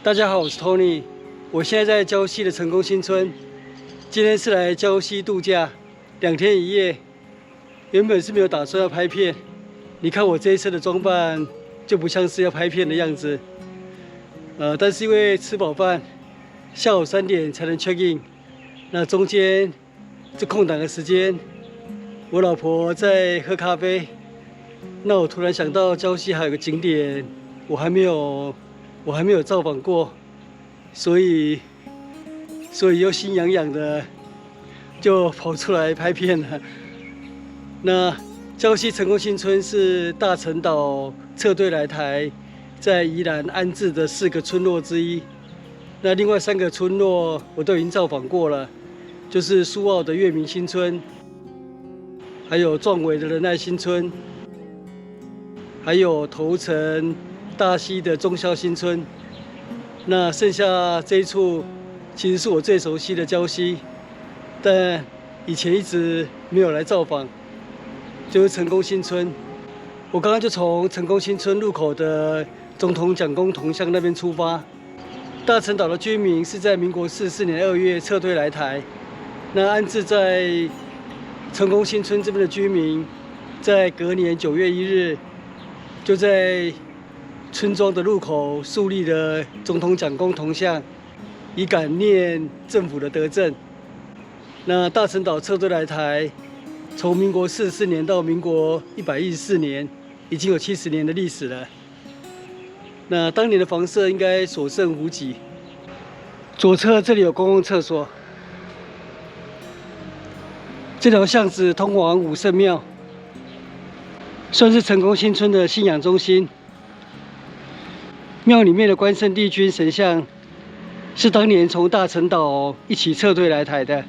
大家好，我是 Tony， 我现在在礁溪的成功新村。今天是来礁溪度假，2天1夜。原本是没有打算要拍片，你看我这一身的装扮就不像是要拍片的样子。但是因为吃饱饭，下午3点才能 check in， 那中间这空档的时间，我老婆在喝咖啡。那我突然想到礁溪还有个景点，我还没有造访过，所以又心痒痒的，就跑出来拍片了。那礁溪成功新村是大陈岛撤退来台，在宜兰安置的4个村落之一。那另外3个村落我都已经造访过了，就是苏澳的月明新村，还有壮围的仁爱新村，还有头城大溪的忠孝新村。那剩下这一处其实是我最熟悉的礁溪，但以前一直没有来造访，就是成功新村。我刚刚就从成功新村入口的总统蒋公铜像那边出发。大陈岛的居民是在民国44年2月撤退来台，那安置在成功新村这边的居民，在隔年9月1日，就在村庄的入口树立了总统蒋公铜像，以感念政府的德政。那大陈岛撤退来台，从民国44年到民国114年，已经有70年的历史了。那当年的房舍应该所剩无几。左侧这里有公共厕所，这条巷子通往武圣庙，算是成功新村的信仰中心。庙里面的关圣帝君神像，是当年从大陈岛一起撤退来台的。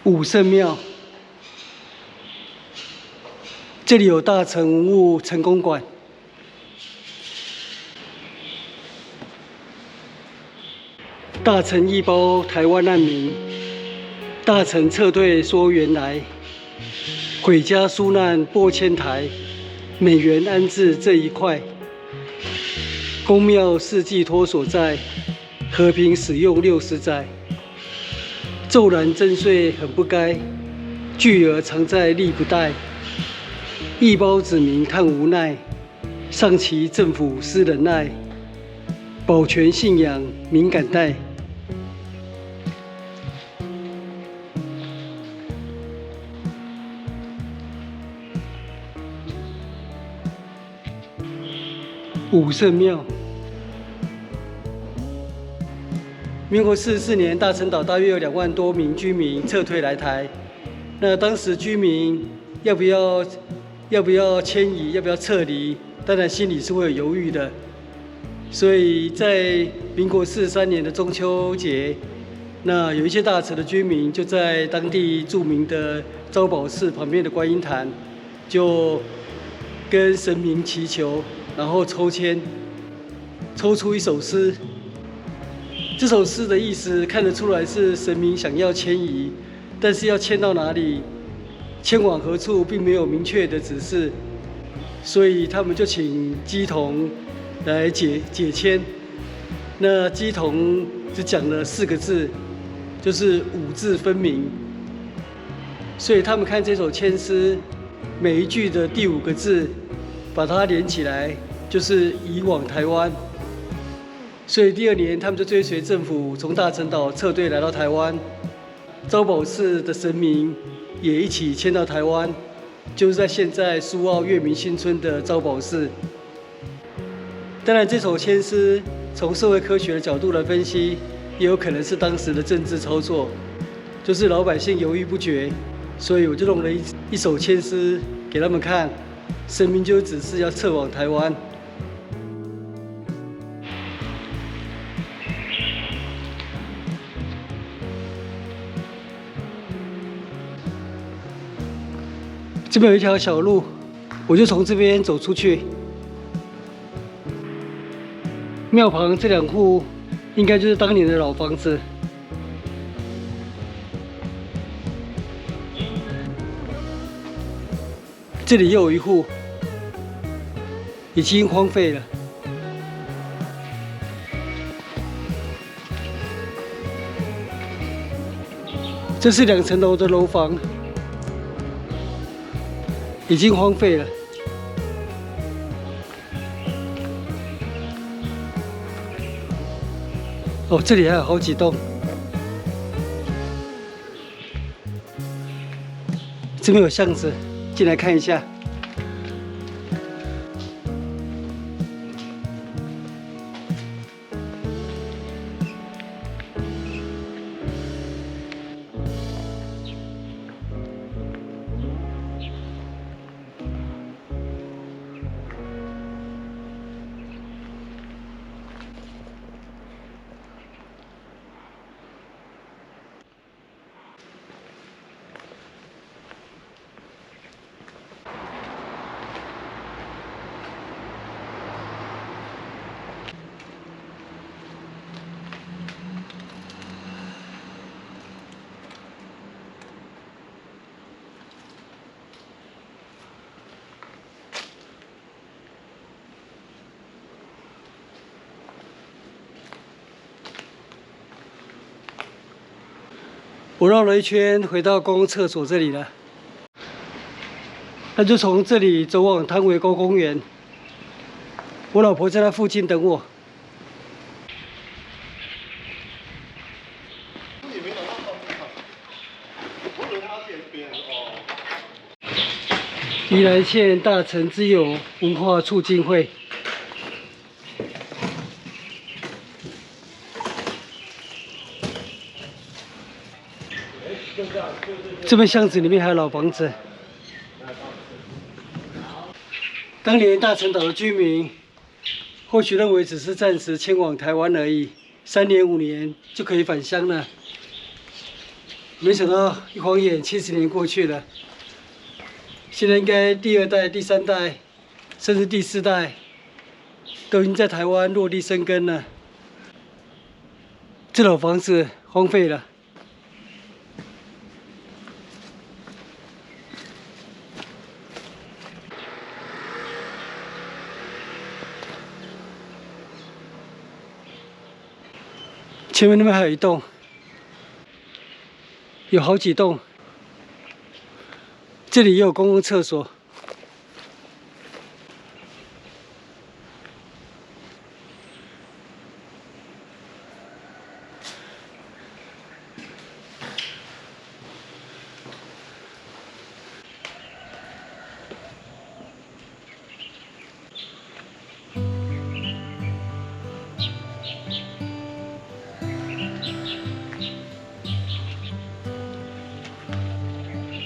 武圣庙，这里有大陈文物陈公馆。大陈一包台湾难民，大陈撤退说原来，毁家纾难拨千台，美元安置这一块。公庙是寄托所在，和平使用60载。骤然征税很不该，巨额藏在力不逮。一包子民看无奈，上其政府施忍耐，保全信仰敏感带。武圣庙，民国44年，大陈岛大约有2万多名居民撤退来台。那当时居民要不要迁移，要不要撤离，当然心里是会有犹豫的。所以在民国43年的中秋节，那有一些大陈的居民就在当地著名的招宝寺旁边的观音坛，就跟神明祈求，然后抽签，抽出一首诗。这首诗的意思看得出来是神明想要迁移，但是要迁到哪里，迁往何处，并没有明确的指示，所以他们就请乩童来解签。那乩童只讲了4个字，就是五字分明。所以他们看这首签诗，每一句的第5个字，把它连起来，就是移往台湾。所以第2年，他们就追随政府从大陈岛撤退来到台湾，招宝寺的神明也一起迁到台湾，就是在现在苏澳月明新村的招宝寺。当然，这首签诗从社会科学的角度来分析，也有可能是当时的政治操作，就是老百姓犹豫不决，所以我就弄了一首签诗给他们看，神明就指示要撤往台湾。这边有一条小路，我就从这边走出去。庙旁这2户应该就是当年的老房子。这里又有一户，已经荒废了。这是2层楼的楼房，已经荒废了。哦，这里还有好几栋。这边有巷子，进来看一下。我绕了一圈，回到公共厕所这里了。那就从这里走往汤围沟公园。我老婆在那附近等我。宜兰县大城之友文化促进会。这边巷子里面还有老房子。当年大陈岛的居民或许认为只是暂时迁往台湾而已，3年5年就可以返乡了。没想到一晃眼70年过去了，现在应该第2代、第3代，甚至第4代都已经在台湾落地生根了。这老房子荒废了。前面那边还有一栋，有好几栋。这里也有公共厕所。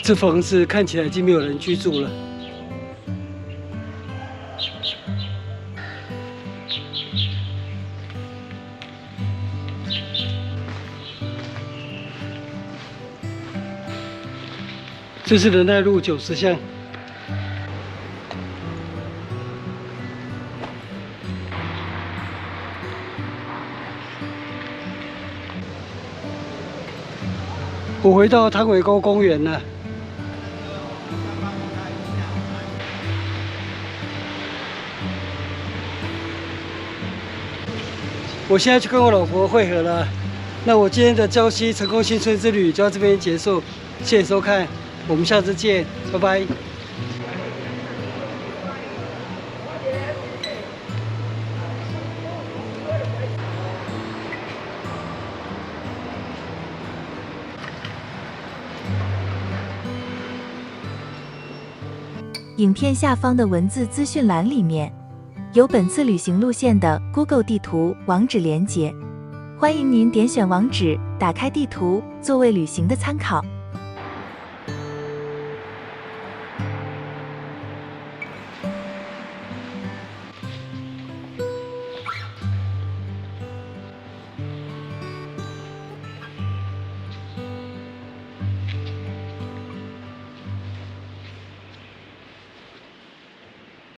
这房子看起来已经没有人居住了。这是仁爱路90巷。我回到汤围沟公园了。我现在去跟我老婆会合了。那我今天的礁溪成功新村之旅就到这边结束，谢谢收看，我们下次见，拜拜。影片下方的文字资讯栏里面有本次旅行路线的 Google 地图网址连结，欢迎您点选网址，打开地图作为旅行的参考。